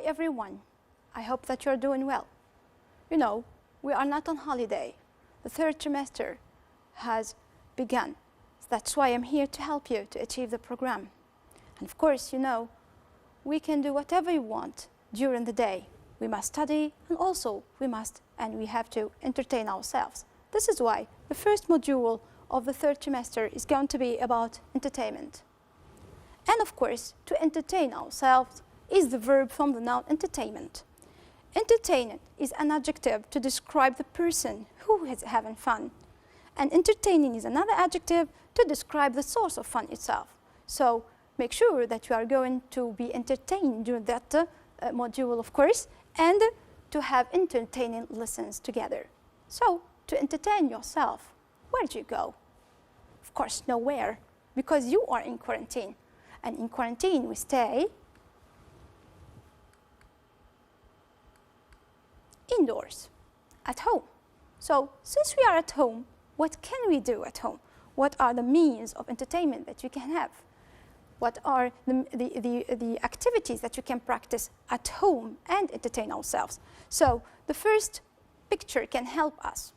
everyone. I hope that you're doing well. You know, we are not on holiday. The third trimester has begun. That's why I'm here to help you to achieve the program. And of course, you know, we can do whatever you want during the day. We must study, and also we have to entertain ourselves. This is why the first module of the third trimester is going to be about entertainment. And of course, to entertain ourselves is the verb from the noun entertainment. Entertaining is an adjective to describe the person who is having fun. And entertaining is another adjective to describe the source of fun itself. So make sure that you are going to be entertained during that module, of course, and to have entertaining lessons together. So to entertain yourself, where do you go? Of course, nowhere, because you are in quarantine. And in quarantine, we stay indoors, at home. So since we are at home, what can we do at home? What are the means of entertainment that you can have? What are the activities that you can practice at home and entertain ourselves? So the first picture can help us.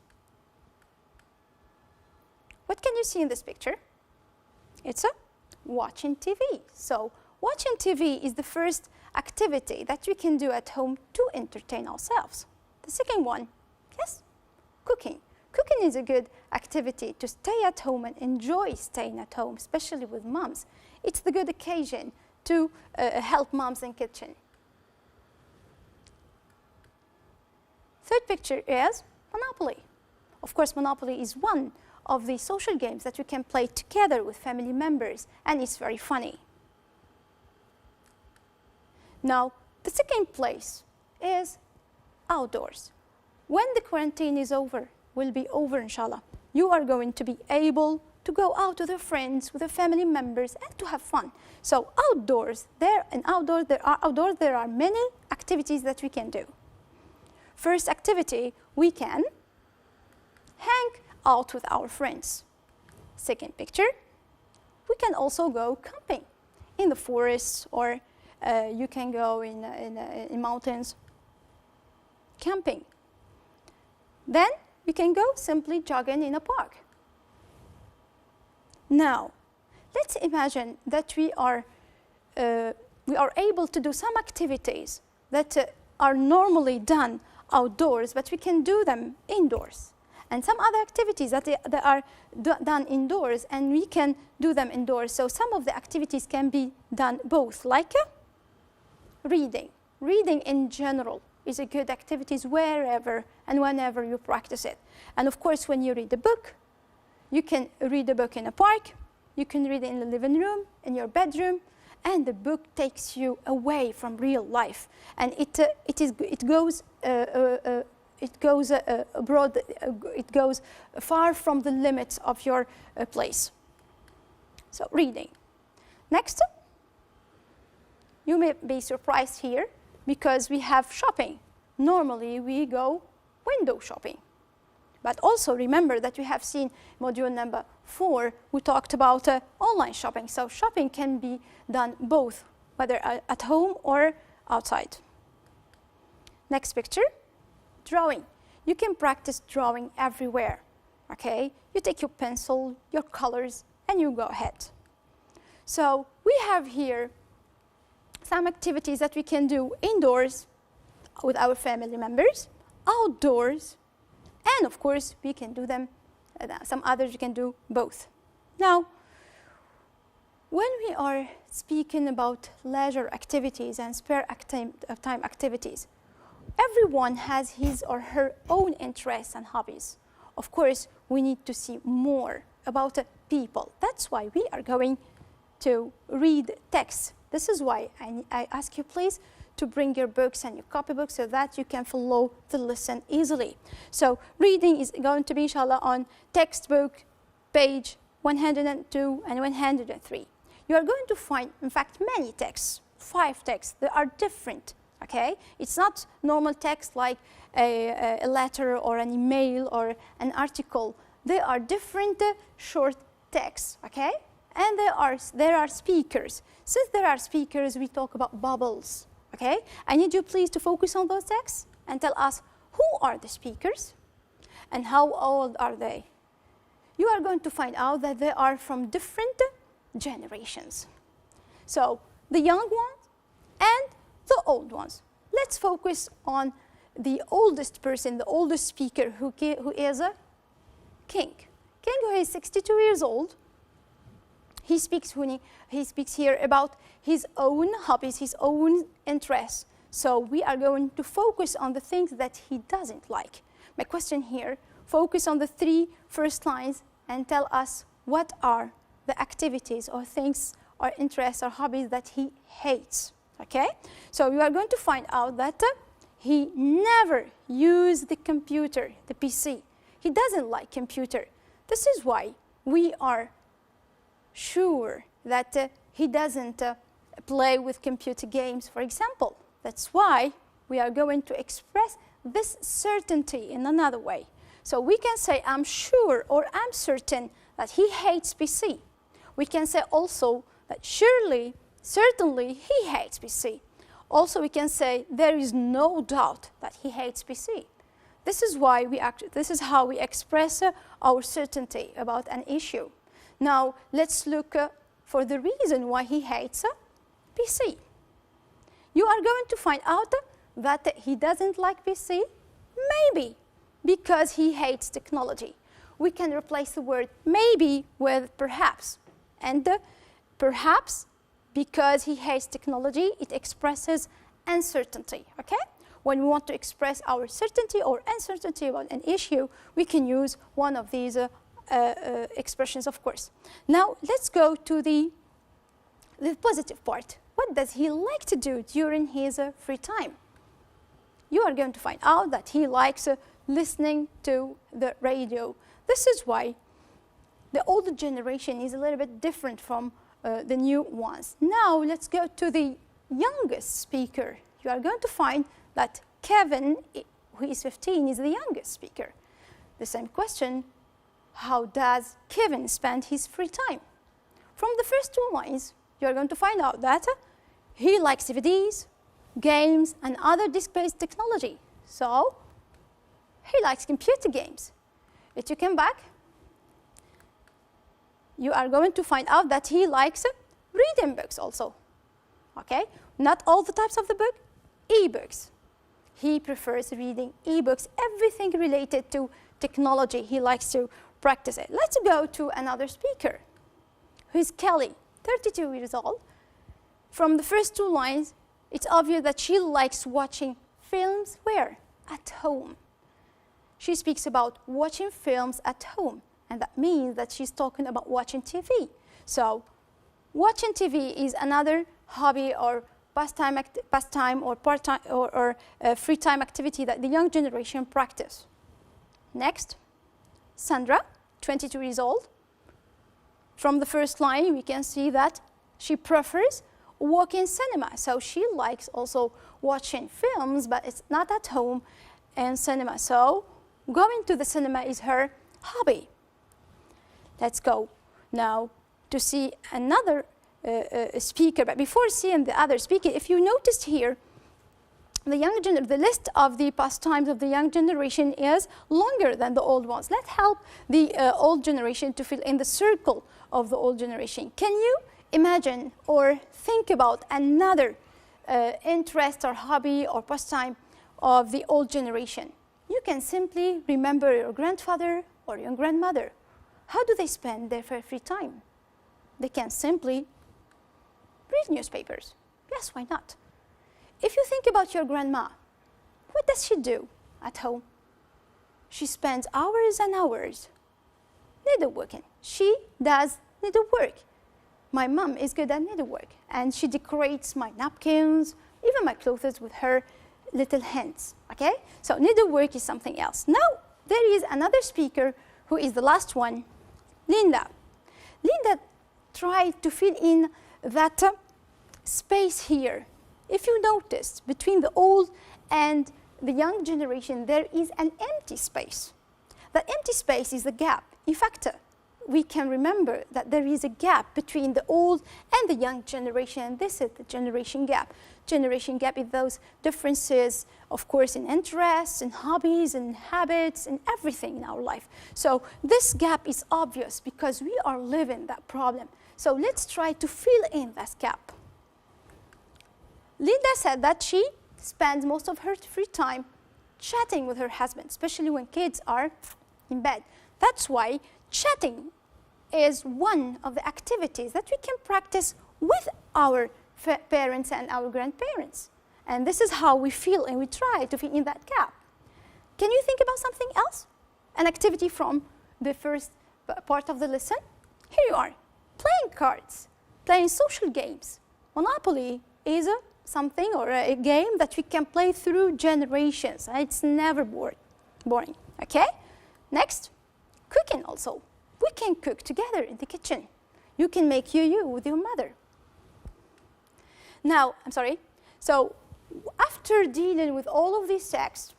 What can you see in this picture? It's a watching TV. So watching TV is the first activity that we can do at home to entertain ourselves. The second one, yes, cooking. Cooking is a good activity to stay at home and enjoy staying at home, especially with moms. It's the good occasion to help moms in kitchen. Third picture is Monopoly. Of course, Monopoly is one of the social games that you can play together with family members, and it's very funny. Now, the second place is outdoors. When the quarantine is over, will be over inshallah, you are going to be able to go out with your friends, with your family members, and to have fun. So outdoors, there are many activities that we can do. First activity, we can hang out with our friends. Second picture, we can also go camping in the forests, or you can go in mountains camping. Then you can go simply jogging in a park. Now, let's imagine that we are able to do some activities that are normally done outdoors, but we can do them indoors. And some other activities that are done indoors, and we can do them indoors. So some of the activities can be done both, like reading. Reading in general is a good activity wherever and whenever you practice it. And of course, when you read a book, you can read a book in a park, you can read it in the living room, in your bedroom, and the book takes you away from real life. And it goes abroad, it goes far from the limits of your place. So reading. Next, you may be surprised here because we have shopping. Normally we go window shopping. But also remember that we have seen module number 4, we talked about online shopping. So shopping can be done both, whether at home or outside. Next picture, drawing. You can practice drawing everywhere, okay? You take your pencil, your colors, and you go ahead. So we have here some activities that we can do indoors with our family members, outdoors, and of course, we can do them, some others you can do both. Now, when we are speaking about leisure activities and spare time activities, everyone has his or her own interests and hobbies. Of course, we need to see more about people. That's why we are going to read text. This is why I ask you, please, to bring your books and your copybooks so that you can follow the lesson easily. So reading is going to be, inshallah, on textbook, page 102 and 103. You are going to find, in fact, many texts, 5 texts. They are different, okay? It's not normal text like a letter or an email or an article. They are different short texts, okay? And there are speakers. Since there are speakers, we talk about bubbles, okay? I need you please to focus on those texts and tell us who are the speakers and how old are they. You are going to find out that they are from different generations. So the young ones and the old ones. Let's focus on the oldest person, the oldest speaker, who is a king. King, who is 62 years old. He speaks here about his own hobbies, his own interests. So we are going to focus on the things that he doesn't like. My question here, focus on the 3 first lines and tell us what are the activities or things or interests or hobbies that he hates, okay? So you are going to find out that he never used the computer, the PC. He doesn't like computer. This is why we are sure that he doesn't play with computer games, for example. That's why we are going to express this certainty in another way. So we can say, I'm sure or I'm certain that he hates PC. We can say also that surely, certainly he hates PC. Also, we can say there is no doubt that he hates PC. This is why this is how we express our certainty about an issue. Now, let's look for the reason why he hates PC. You are going to find out that he doesn't like PC, maybe because he hates technology. We can replace the word maybe with perhaps. And perhaps because he hates technology, it expresses uncertainty, okay? When we want to express our certainty or uncertainty about an issue, we can use one of these expressions, of course. Now, let's go to the positive part. What does he like to do during his free time? You are going to find out that he likes listening to the radio. This is why the older generation is a little bit different from the new ones. Now, let's go to the youngest speaker. You are going to find that Kevin, who is 15, is the youngest speaker. The same question, how does Kevin spend his free time? From the first 2 lines, you are going to find out that he likes DVDs, games, and other disc-based technology. So, he likes computer games. If you come back, you are going to find out that he likes reading books also. Okay? Not all the types of the book, e-books. He prefers reading e-books, everything related to technology. He likes to practice it. Let's go to another speaker, who is Kelly, 32 years old. From the first 2 lines, it's obvious that she likes watching films where? At home. She speaks about watching films at home, and that means that she's talking about watching TV. So, watching TV is another hobby or pastime or part-time or free time activity that the young generation practice. Next, Sandra, 22 years old. From the first line, we can see that she prefers walking cinema. So she likes also watching films, but it's not at home and cinema. So going to the cinema is her hobby. Let's go now to see another speaker. But before seeing the other speaker, if you noticed here, the list of the pastimes of the young generation is longer than the old ones. Let's help the old generation to fill in the circle of the old generation. Can you imagine or think about another interest or hobby or pastime of the old generation? You can simply remember your grandfather or your grandmother. How do they spend their free time? They can simply read newspapers. Yes, why not? If you think about your grandma, what does she do at home? She spends hours and hours needleworking. She does needlework. My mom is good at needlework, and she decorates my napkins, even my clothes with her little hands, okay? So needlework is something else. Now, there is another speaker who is the last one, Linda. Linda tried to fill in that space here. If you notice, between the old and the young generation, there is an empty space. That empty space is the gap. In fact, we can remember that there is a gap between the old and the young generation, and this is the generation gap. Generation gap is those differences, of course, in interests, in hobbies, in habits, in everything in our life. So this gap is obvious because we are living that problem. So let's try to fill in that gap. Linda said that she spends most of her free time chatting with her husband, especially when kids are in bed. That's why chatting is one of the activities that we can practice with our parents and our grandparents. And this is how we feel, and we try to fill in that gap. Can you think about something else? An activity from the first part of the lesson? Here you are, playing cards, playing social games. Monopoly is something or a game that we can play through generations. It's never boring, okay? Next, cooking also. We can cook together in the kitchen. You can make you with your mother. Now, so after dealing with all of these texts,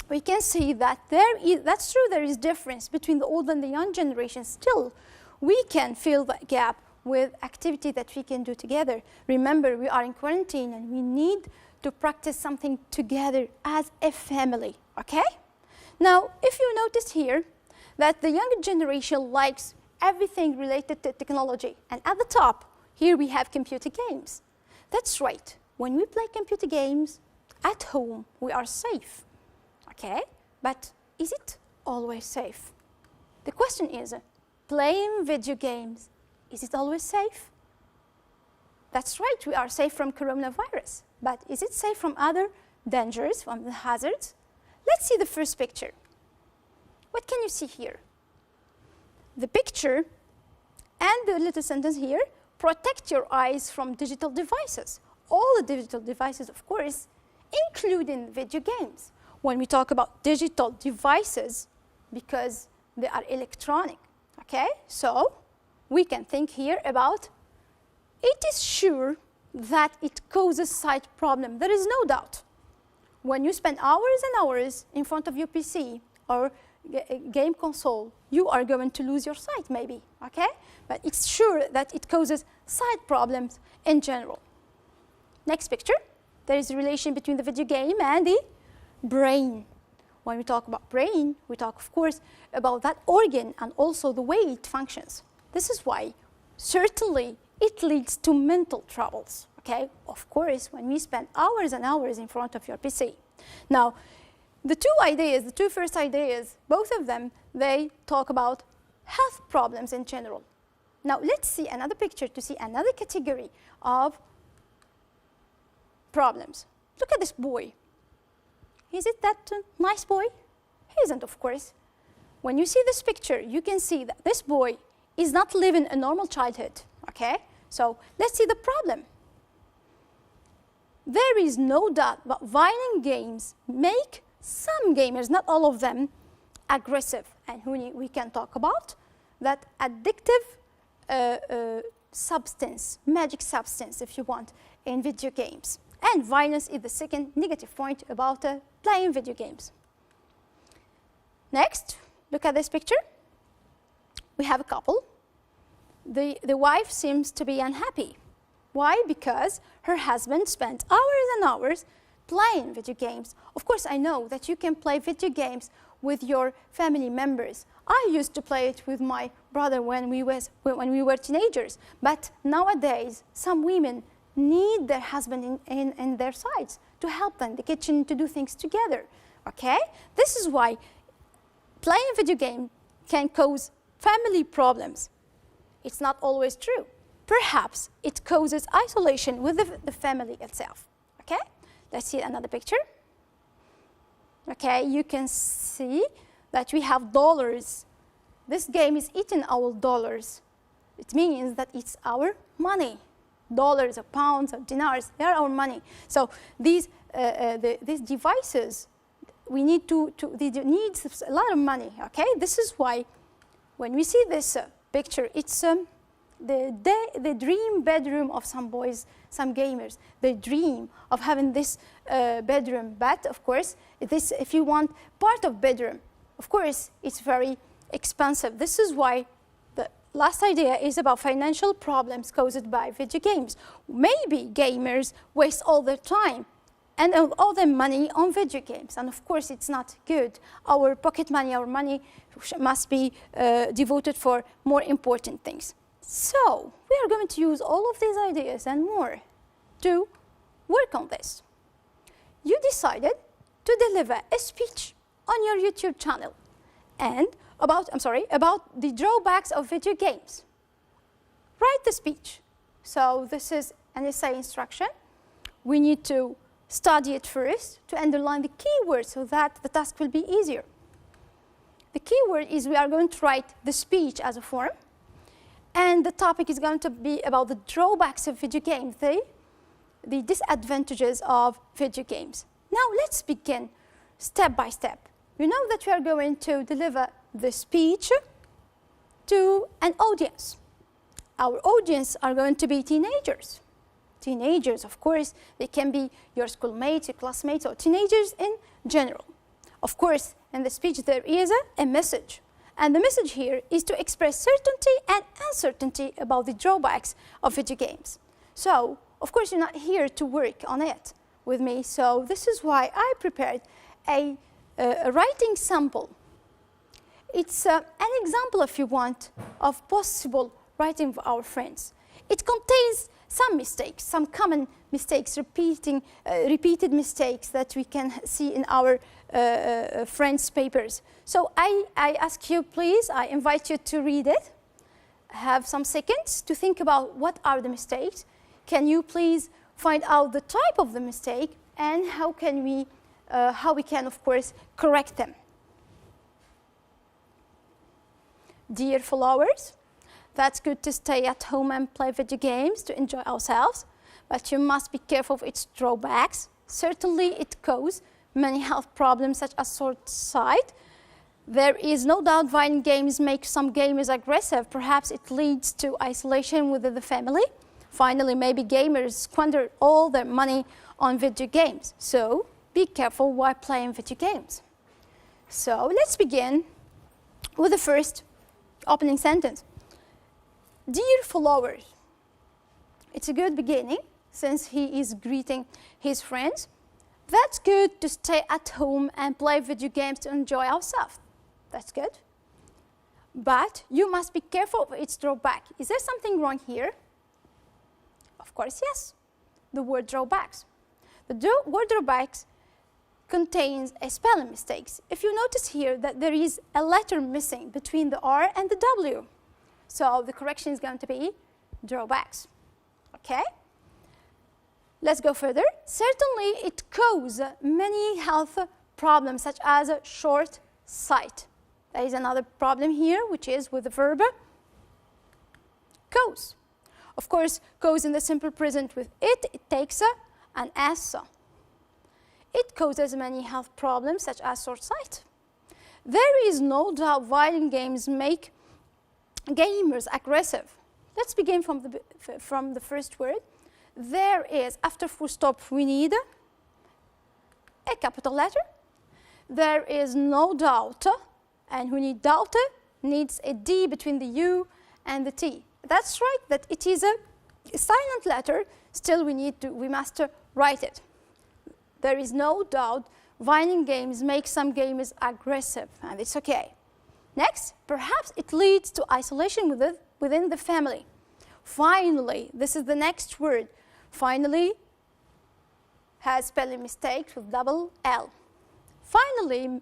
we can see that that's true, there is difference between the old and the young generation. Still, we can fill that gap with activity that we can do together. Remember, we are in quarantine and we need to practice something together as a family, okay? Now, if you notice here that the younger generation likes everything related to technology, and at the top, here we have computer games. That's right, when we play computer games at home, we are safe, okay? But is it always safe? The question is, playing video games, is it always safe? That's right, we are safe from coronavirus, but is it safe from other dangers, from the hazards? Let's see the first picture. What can you see here? The picture and the little sentence here, protect your eyes from digital devices. All the digital devices, of course, including video games. When we talk about digital devices, because they are electronic, okay? So we can think here about, it is sure that it causes sight problem. There is no doubt. When you spend hours and hours in front of your PC or game console, you are going to lose your sight maybe, okay? But it's sure that it causes sight problems in general. Next picture, there is a relation between the video game and the brain. When we talk about brain, we talk, of course, about that organ and also the way it functions. This is why, certainly, it leads to mental troubles, okay? Of course, when we spend hours and hours in front of your PC. Now, the two first ideas, both of them, they talk about health problems in general. Now, let's see another picture to see another category of problems. Look at this boy. Is it that nice boy? He isn't, of course. When you see this picture, you can see that this boy is not living a normal childhood, okay? So let's see the problem. There is no doubt that violent games make some gamers, not all of them, aggressive. And we can talk about that addictive substance, magic substance, if you want, in video games. And violence is the second negative point about playing video games. Next, look at this picture. We have a couple. The wife seems to be unhappy. Why? Because her husband spent hours and hours playing video games. Of course, I know that you can play video games with your family members. I used to play it with my brother when we were teenagers. But nowadays, some women need their husband in their sides to help them in the kitchen, to do things together, okay? This is why playing video game can cause family problems. It's not always true. Perhaps it causes isolation with the family itself, okay? Let's see another picture. Okay, you can see that we have dollars. This game is eating our dollars. It means that it's our money. Dollars or pounds or dinars, they are our money. So these devices, they need a lot of money, okay? This is why when we see this picture, it's the dream bedroom of some boys, some gamers. They dream of having this bedroom, but of course, if you want part of bedroom, of course, it's very expensive. This is why last idea is about financial problems caused by video games. Maybe gamers waste all their time and all their money on video games. And of course, it's not good. Our pocket money, our money must be devoted for more important things. So we are going to use all of these ideas and more to work on this. You decided to deliver a speech on your YouTube channel and about the drawbacks of video games. Write the speech. So this is an essay instruction. We need to study it first to underline the keywords so that the task will be easier. The keyword is we are going to write the speech as a form, and the topic is going to be about the drawbacks of video games, the disadvantages of video games. Now let's begin step by step. You know that we are going to deliver the speech to an audience. Our audience are going to be teenagers. Teenagers, of course, they can be your schoolmates, your classmates, or teenagers in general. Of course, in the speech there is a message. And the message here is to express certainty and uncertainty about the drawbacks of video games. So, of course, you're not here to work on it with me. So this is why I prepared a writing sample. It's an example, if you want, of possible writing for our friends. It contains some mistakes, some common mistakes, repeated mistakes that we can see in our friends' papers. So I ask you, please, I invite you to read it. Have some seconds to think about what are the mistakes. Can you please find out the type of the mistake and how we can, of course, correct them. Dear followers, that's good to stay at home and play video games to enjoy ourselves, but you must be careful of its drawbacks. Certainly, it causes many health problems such as short sight. There is no doubt violent games make some gamers aggressive. Perhaps it leads to isolation within the family. Finally, maybe gamers squander all their money on video games. So be careful while playing video games. So let's begin with the first opening sentence. Dear followers, it's a good beginning since he is greeting his friends. That's good to stay at home and play video games to enjoy ourselves. That's good. But you must be careful of its drawback. Is there something wrong here? Of course, yes. The word drawbacks. The word drawbacks contains a spelling mistakes. If you notice here that there is a letter missing between the R and the W. So the correction is going to be drawbacks. Okay? Let's go further. Certainly, it causes many health problems such as short sight. There is another problem here, which is with the verb cause. Of course, cause in the simple present with it takes an S. It causes many health problems such as short sight. There is no doubt violent games make gamers aggressive. Let's begin from the first word. There is, after full stop, we need a capital letter. There is no doubt, and we need doubt needs a D between the U and the T. That's right, that it is a silent letter. Still, we must write it. There is no doubt violent games make some gamers aggressive, and it's okay. Next, perhaps it leads to isolation within the family. Finally, this is the next word. Finally has spelling mistakes with double L. Finally,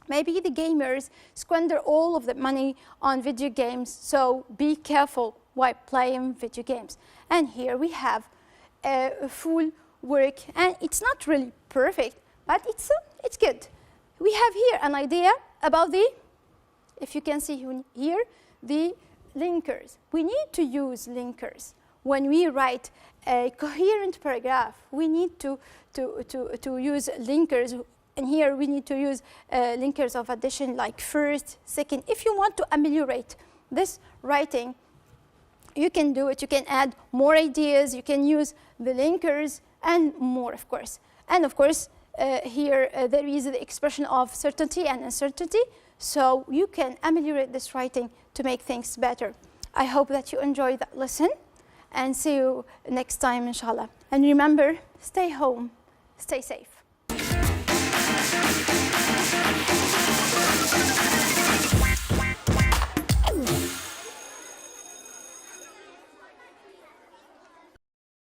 maybe the gamers squander all of the money on video games, so be careful while playing video games. And here we have a full work, and it's not really perfect, but it's good. We have here an idea about if you can see here, the linkers. We need to use linkers. When we write a coherent paragraph, we need to use linkers. And here we need to use linkers of addition like first, second. If you want to ameliorate this writing, you can do it. You can add more ideas. You can use the linkers and more, of course. And of course, here there is the expression of certainty and uncertainty. So you can ameliorate this writing to make things better. I hope that you enjoy that lesson, and see you next time, inshallah. And remember, stay home, stay safe.